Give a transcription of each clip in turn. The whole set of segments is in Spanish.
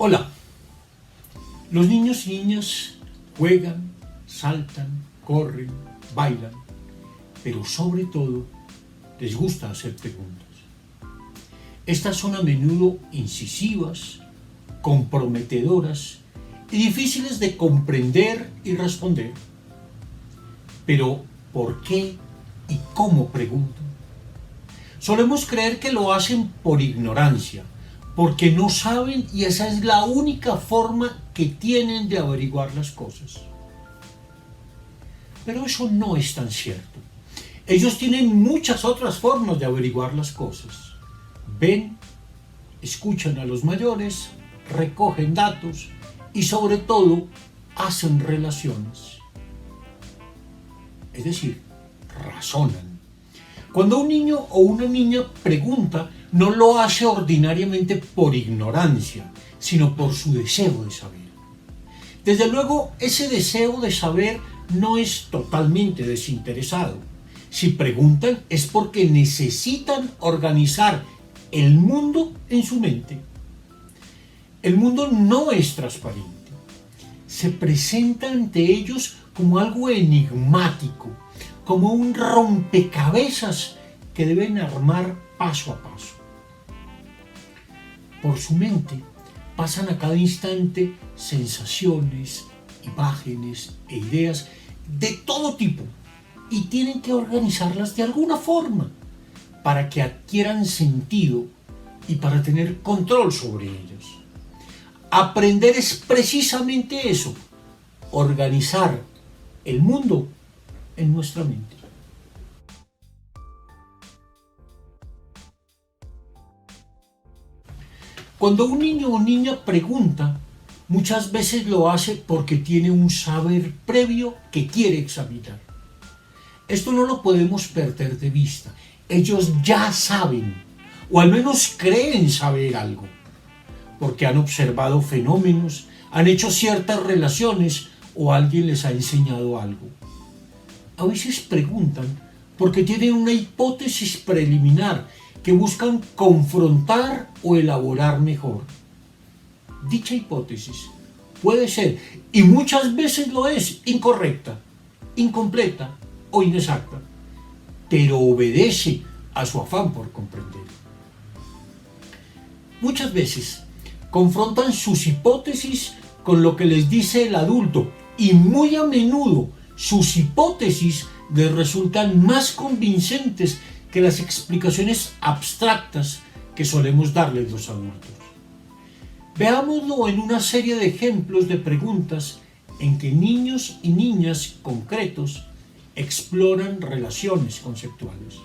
Hola, los niños y niñas juegan, saltan, corren, bailan, pero sobre todo les gusta hacer preguntas. Estas son a menudo incisivas, comprometedoras y difíciles de comprender y responder. Pero, ¿por qué y cómo preguntan? Solemos creer que lo hacen por ignorancia, porque no saben y esa es la única forma que tienen de averiguar las cosas. Pero eso no es tan cierto. Ellos tienen muchas otras formas de averiguar las cosas. Ven, escuchan a los mayores, recogen datos y sobre todo hacen relaciones. Es decir, razonan. Cuando un niño o una niña pregunta, no lo hace ordinariamente por ignorancia, sino por su deseo de saber. Desde luego, ese deseo de saber no es totalmente desinteresado. Si preguntan es porque necesitan organizar el mundo en su mente. El mundo no es transparente. Se presenta ante ellos como algo enigmático, como un rompecabezas que deben armar paso a paso. Por su mente pasan a cada instante sensaciones, imágenes e ideas de todo tipo y tienen que organizarlas de alguna forma para que adquieran sentido y para tener control sobre ellas. Aprender es precisamente eso, organizar el mundo en nuestra mente. Cuando un niño o niña pregunta, muchas veces lo hace porque tiene un saber previo que quiere examinar. Esto no lo podemos perder de vista. Ellos ya saben, o al menos creen saber algo, porque han observado fenómenos, han hecho ciertas relaciones o alguien les ha enseñado algo. A veces preguntan porque tienen una hipótesis preliminar que buscan confrontar o elaborar mejor. Dicha hipótesis puede ser, y muchas veces lo es, incorrecta, incompleta o inexacta, pero obedece a su afán por comprender. Muchas veces confrontan sus hipótesis con lo que les dice el adulto y muy a menudo sus hipótesis les resultan más convincentes que las explicaciones abstractas que solemos darles los adultos. Veámoslo en una serie de ejemplos de preguntas en que niños y niñas concretos exploran relaciones conceptuales.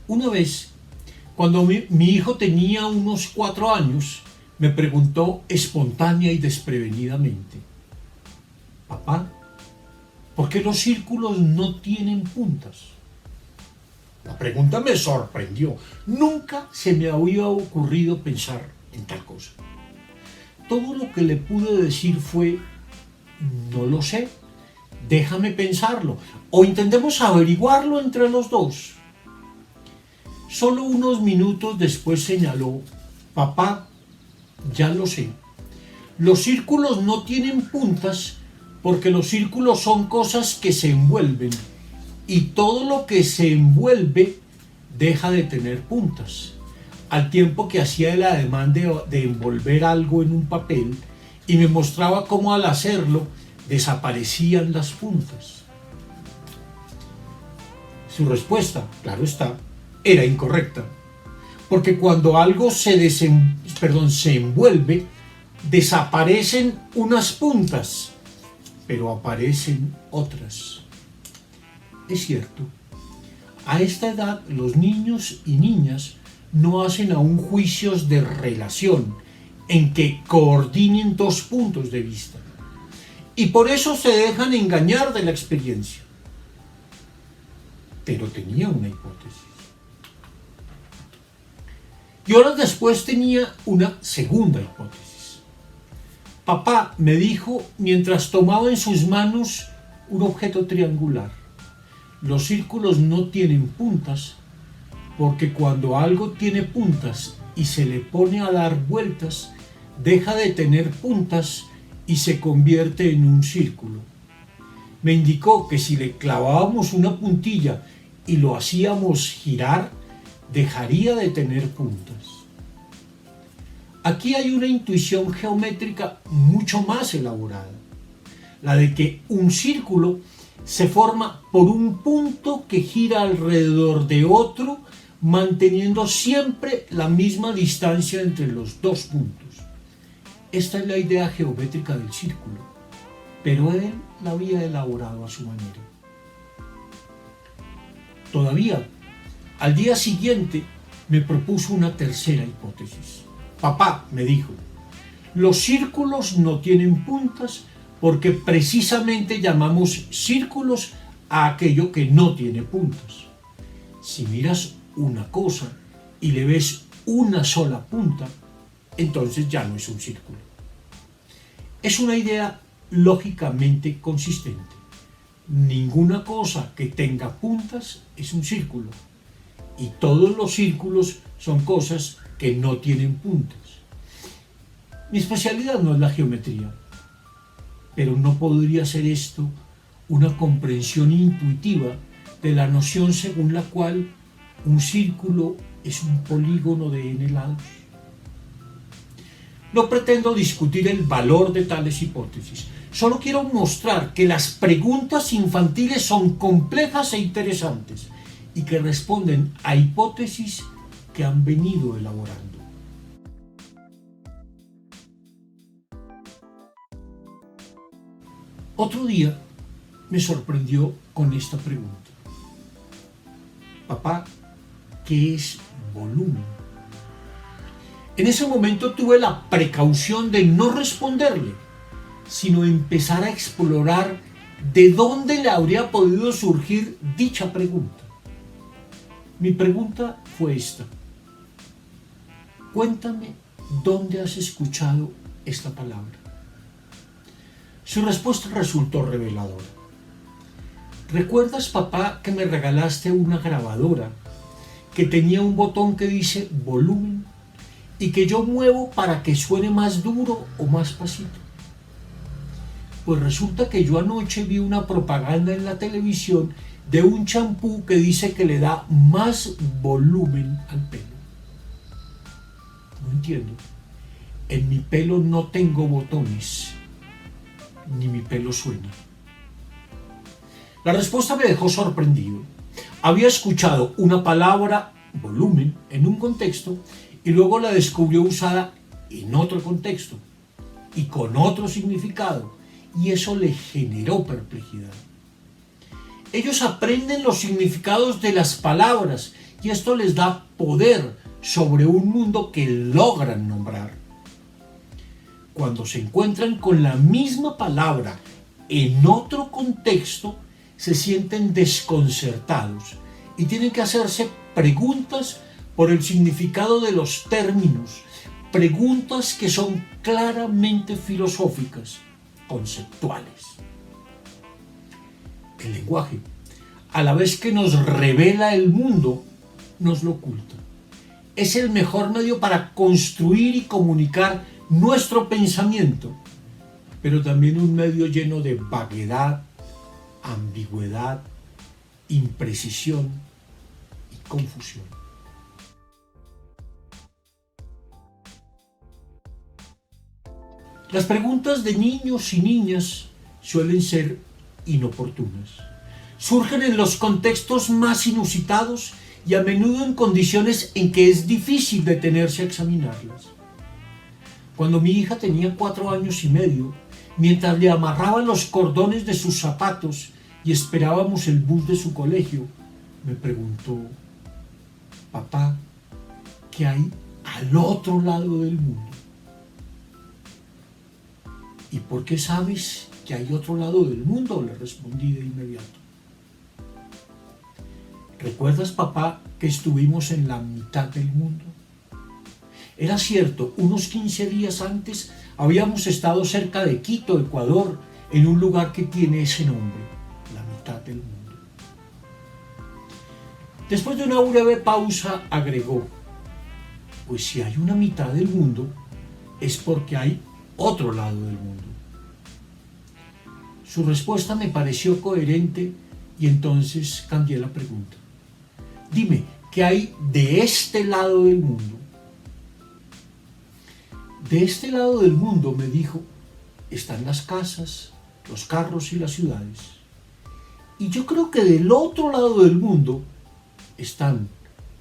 Una vez, cuando mi hijo tenía unos 4 años, me preguntó espontánea y desprevenidamente: «Papá, ¿por qué los círculos no tienen puntas?». La pregunta me sorprendió. Nunca se me había ocurrido pensar en tal cosa. Todo lo que le pude decir fue: «No lo sé, déjame pensarlo, o intentemos averiguarlo entre los dos». Solo unos minutos después señaló: «Papá, ya lo sé. Los círculos no tienen puntas porque los círculos son cosas que se envuelven y todo lo que se envuelve deja de tener puntas». Al tiempo que hacía el ademán de envolver algo en un papel y me mostraba cómo al hacerlo desaparecían las puntas. Su respuesta, claro está, era incorrecta, porque cuando algo se envuelve, desaparecen unas puntas, pero aparecen otras. Es cierto, a esta edad los niños y niñas no hacen aún juicios de relación en que coordinen dos puntos de vista, y por eso se dejan engañar de la experiencia. Pero tenía una hipótesis. Y horas después tenía una segunda hipótesis. Papá, me dijo mientras tomaba en sus manos un objeto triangular: «Los círculos no tienen puntas porque cuando algo tiene puntas y se le pone a dar vueltas, deja de tener puntas y se convierte en un círculo. Me indicó que si le clavábamos una puntilla y lo hacíamos girar, dejaría de tener puntas. Aquí hay una intuición geométrica mucho más elaborada, la de que un círculo se forma por un punto que gira alrededor de otro, manteniendo siempre la misma distancia entre los dos puntos. Esta es la idea geométrica del círculo, pero él la había elaborado a su manera. Todavía, al día siguiente, me propuso una tercera hipótesis. Papá, me dijo, los círculos no tienen puntas porque precisamente llamamos círculos a aquello que no tiene puntas. Si miras una cosa y le ves una sola punta, entonces ya no es un círculo. Es una idea lógicamente consistente. Ninguna cosa que tenga puntas es un círculo, y todos los círculos son cosas que no tienen puntas. Mi especialidad no es la geometría, pero no podría ser esto una comprensión intuitiva de la noción según la cual un círculo es un polígono de n lados. No pretendo discutir el valor de tales hipótesis, solo quiero mostrar que las preguntas infantiles son complejas e interesantes y que responden a hipótesis que han venido elaborando. Otro día me sorprendió con esta pregunta. Papá, ¿qué es volumen? En ese momento tuve la precaución de no responderle, sino empezar a explorar de dónde le habría podido surgir dicha pregunta. Mi pregunta fue esta. Cuéntame dónde has escuchado esta palabra. Su respuesta resultó reveladora. ¿Recuerdas, papá, que me regalaste una grabadora que tenía un botón que dice volumen y que yo muevo para que suene más duro o más pasito? Pues resulta que yo anoche vi una propaganda en la televisión de un champú que dice que le da más volumen al pelo. No entiendo. En mi pelo no tengo botones, ni mi pelo suena. La respuesta me dejó sorprendido. Había escuchado una palabra, volumen, en un contexto y luego la descubrió usada en otro contexto y con otro significado, y eso le generó perplejidad. Ellos aprenden los significados de las palabras y esto les da poder sobre un mundo que logran nombrar. Cuando se encuentran con la misma palabra en otro contexto, se sienten desconcertados y tienen que hacerse preguntas por el significado de los términos, preguntas que son claramente filosóficas, conceptuales. El lenguaje, a la vez que nos revela el mundo, nos lo oculta. Es el mejor medio para construir y comunicar nuestro pensamiento, pero también un medio lleno de vaguedad, ambigüedad, imprecisión y confusión. Las preguntas de niños y niñas suelen ser inoportunas. Surgen en los contextos más inusitados y a menudo en condiciones en que es difícil detenerse a examinarlas. Cuando mi hija tenía 4 años y medio, mientras le amarraban los cordones de sus zapatos y esperábamos el bus de su colegio, me preguntó: papá, ¿qué hay al otro lado del mundo? ¿Y por qué sabes que hay otro lado del mundo?, le respondí de inmediato. ¿Recuerdas, papá, que estuvimos en la mitad del mundo? Era cierto, unos 15 días antes habíamos estado cerca de Quito, Ecuador, en un lugar que tiene ese nombre, la mitad del mundo. Después de una breve pausa agregó: pues si hay una mitad del mundo, es porque hay otro lado del mundo. Su respuesta me pareció coherente y entonces cambié la pregunta. Dime, ¿qué hay de este lado del mundo? De este lado del mundo, me dijo, están las casas, los carros y las ciudades. Y yo creo que del otro lado del mundo están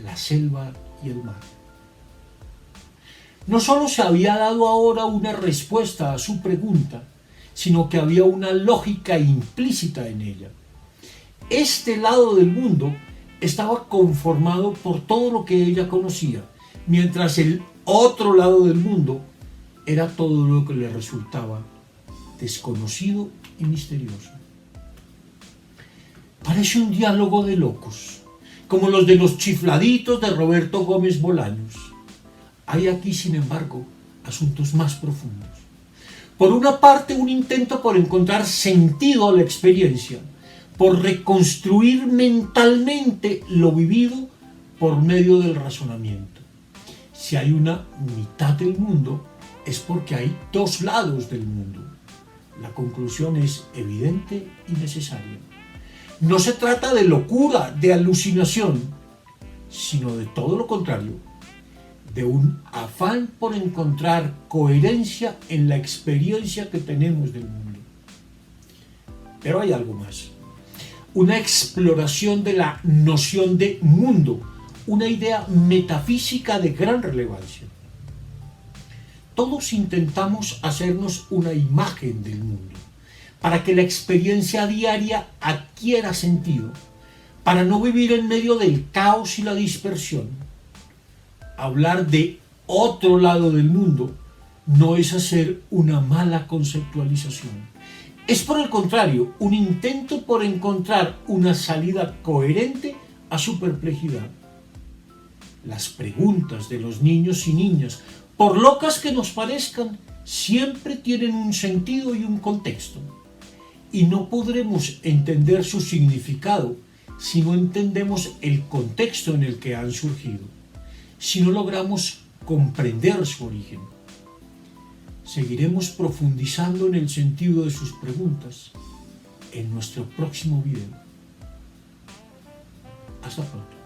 la selva y el mar. No solo se había dado ahora una respuesta a su pregunta, sino que había una lógica implícita en ella. Este lado del mundo estaba conformado por todo lo que ella conocía, mientras el otro lado del mundo era todo lo que le resultaba desconocido y misterioso. Parece un diálogo de locos, como los de los chifladitos de Roberto Gómez Bolaños. Hay aquí, sin embargo, asuntos más profundos. Por una parte, un intento por encontrar sentido a la experiencia, por reconstruir mentalmente lo vivido por medio del razonamiento. Si hay una mitad del mundo, es porque hay dos lados del mundo. La conclusión es evidente y necesaria. No se trata de locura, de alucinación, sino de todo lo contrario, de un afán por encontrar coherencia en la experiencia que tenemos del mundo. Pero hay algo más. Una exploración de la noción de mundo, una idea metafísica de gran relevancia. Todos intentamos hacernos una imagen del mundo, para que la experiencia diaria adquiera sentido, para no vivir en medio del caos y la dispersión. Hablar de otro lado del mundo no es hacer una mala conceptualización. Es, por el contrario, un intento por encontrar una salida coherente a su perplejidad. Las preguntas de los niños y niñas, por locas que nos parezcan, siempre tienen un sentido y un contexto. Y no podremos entender su significado si no entendemos el contexto en el que han surgido, si no logramos comprender su origen. Seguiremos profundizando en el sentido de sus preguntas en nuestro próximo video. Hasta pronto.